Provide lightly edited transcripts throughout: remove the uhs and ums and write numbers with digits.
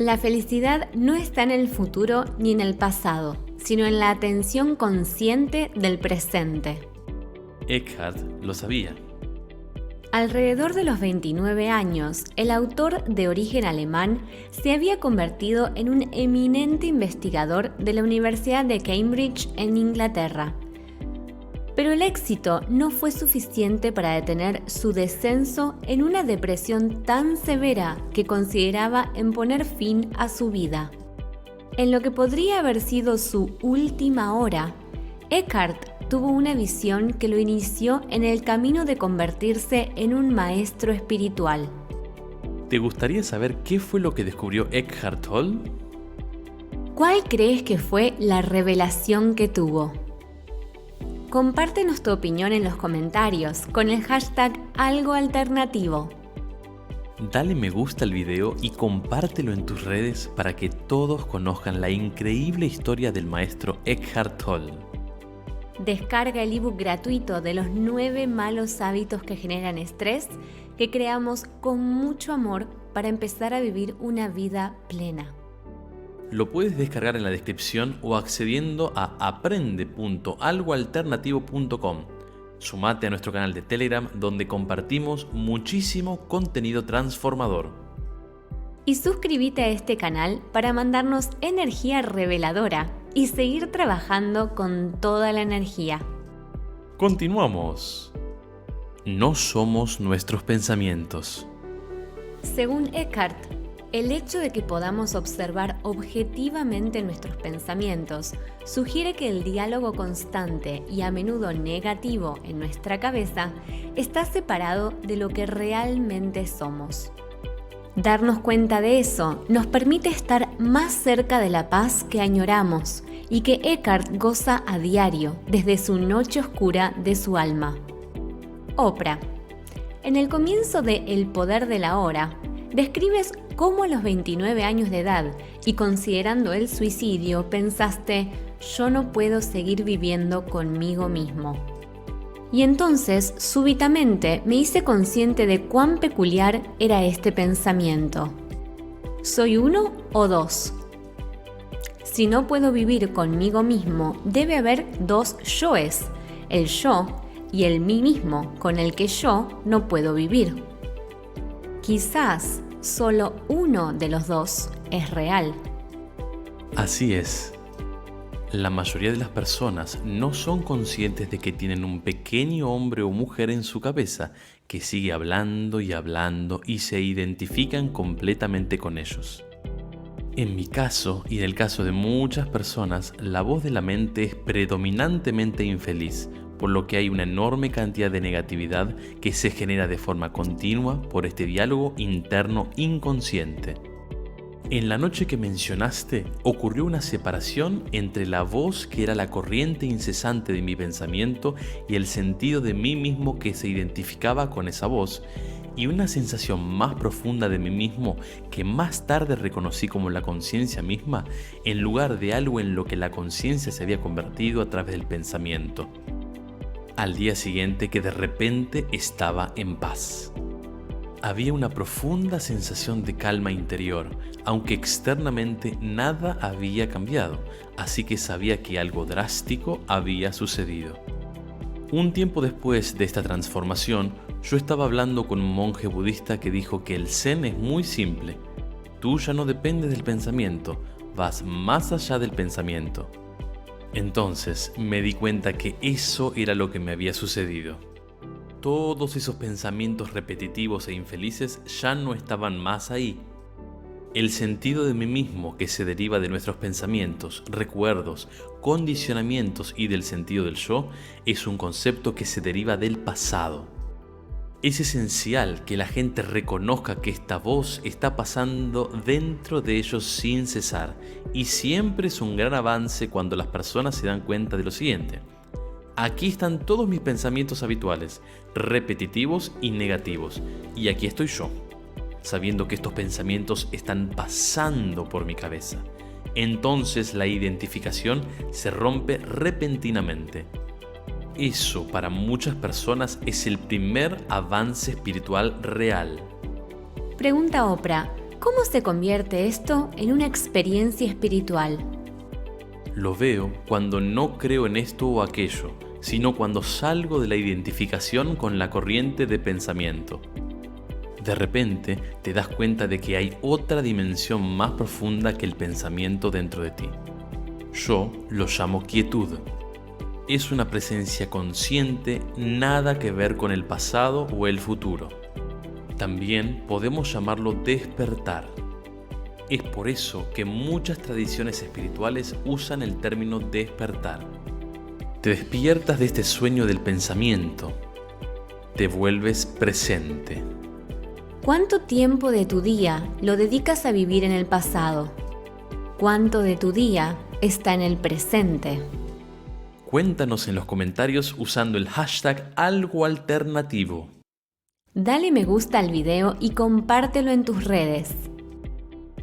La felicidad no está en el futuro ni en el pasado, sino en la atención consciente del presente. Eckhart lo sabía. Alrededor de los 29 años, el autor de origen alemán se había convertido en un eminente investigador de la Universidad de Cambridge en Inglaterra. Pero el éxito no fue suficiente para detener su descenso en una depresión tan severa que consideraba en poner fin a su vida. En lo que podría haber sido su última hora, Eckhart tuvo una visión que lo inició en el camino de convertirse en un maestro espiritual. ¿Te gustaría saber qué fue lo que descubrió Eckhart Tolle? ¿Cuál crees que fue la revelación que tuvo? Compártenos tu opinión en los comentarios con el hashtag #algoalternativo. Dale me gusta al video y compártelo en tus redes para que todos conozcan la increíble historia del maestro Eckhart Tolle. Descarga el ebook gratuito de los 9 malos hábitos que generan estrés que creamos con mucho amor para empezar a vivir una vida plena. Lo puedes descargar en la descripción o accediendo a aprende.algoalternativo.com. Sumate a nuestro canal de Telegram donde compartimos muchísimo contenido transformador. Y suscríbete a este canal para mandarnos energía reveladora y seguir trabajando con toda la energía. Continuamos. No somos nuestros pensamientos. Según Eckhart, el hecho de que podamos observar objetivamente nuestros pensamientos sugiere que el diálogo constante y a menudo negativo en nuestra cabeza está separado de lo que realmente somos. Darnos cuenta de eso nos permite estar más cerca de la paz que añoramos y que Eckhart goza a diario desde su noche oscura de su alma. Oprah. En el comienzo de El poder de la hora, describes cómo a los 29 años de edad y considerando el suicidio pensaste: yo no puedo seguir viviendo conmigo mismo. Y entonces, súbitamente, me hice consciente de cuán peculiar era este pensamiento. ¿Soy uno o dos? Si no puedo vivir conmigo mismo, debe haber dos yoes, el yo y el mí mismo, con el que yo no puedo vivir. Quizás solo uno de los dos es real. Así es. La mayoría de las personas no son conscientes de que tienen un pequeño hombre o mujer en su cabeza que sigue hablando y hablando y se identifican completamente con ellos. En mi caso y en el caso de muchas personas, la voz de la mente es predominantemente infeliz, por lo que hay una enorme cantidad de negatividad que se genera de forma continua por este diálogo interno inconsciente. En la noche que mencionaste, ocurrió una separación entre la voz que era la corriente incesante de mi pensamiento y el sentido de mí mismo que se identificaba con esa voz, y una sensación más profunda de mí mismo que más tarde reconocí como la conciencia misma, en lugar de algo en lo que la conciencia se había convertido a través del pensamiento. Al día siguiente que de repente estaba en paz. Había una profunda sensación de calma interior, aunque externamente nada había cambiado, así que sabía que algo drástico había sucedido. Un tiempo después de esta transformación, yo estaba hablando con un monje budista que dijo que el Zen es muy simple. Tú ya no dependes del pensamiento, vas más allá del pensamiento. Entonces me di cuenta que eso era lo que me había sucedido. Todos esos pensamientos repetitivos e infelices ya no estaban más ahí. El sentido de mí mismo que se deriva de nuestros pensamientos, recuerdos, condicionamientos y del sentido del yo es un concepto que se deriva del pasado. Es esencial que la gente reconozca que esta voz está pasando dentro de ellos sin cesar, y siempre es un gran avance cuando las personas se dan cuenta de lo siguiente. Aquí están todos mis pensamientos habituales, repetitivos y negativos, y aquí estoy yo, sabiendo que estos pensamientos están pasando por mi cabeza. Entonces la identificación se rompe repentinamente. Eso para muchas personas es el primer avance espiritual real. Pregunta Oprah: ¿Cómo se convierte esto en una experiencia espiritual? Lo veo cuando no creo en esto o aquello, sino cuando salgo de la identificación con la corriente de pensamiento. De repente te das cuenta de que hay otra dimensión más profunda que el pensamiento dentro de ti. Yo lo llamo quietud. Es una presencia consciente, nada que ver con el pasado o el futuro. También podemos llamarlo despertar. Es por eso que muchas tradiciones espirituales usan el término despertar. Te despiertas de este sueño del pensamiento. Te vuelves presente. ¿Cuánto tiempo de tu día lo dedicas a vivir en el pasado? ¿Cuánto de tu día está en el presente? Cuéntanos en los comentarios usando el hashtag algo alternativo. Dale me gusta al video y compártelo en tus redes.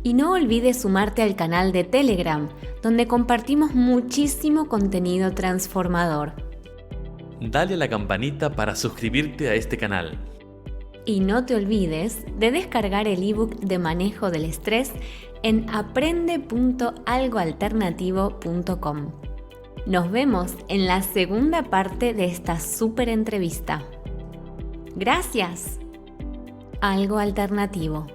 Y no olvides sumarte al canal de Telegram, donde compartimos muchísimo contenido transformador. Dale a la campanita para suscribirte a este canal. Y no te olvides de descargar el ebook de manejo del estrés en aprende.algoalternativo.com. Nos vemos en la segunda parte de esta súper entrevista. ¡Gracias! Algo alternativo.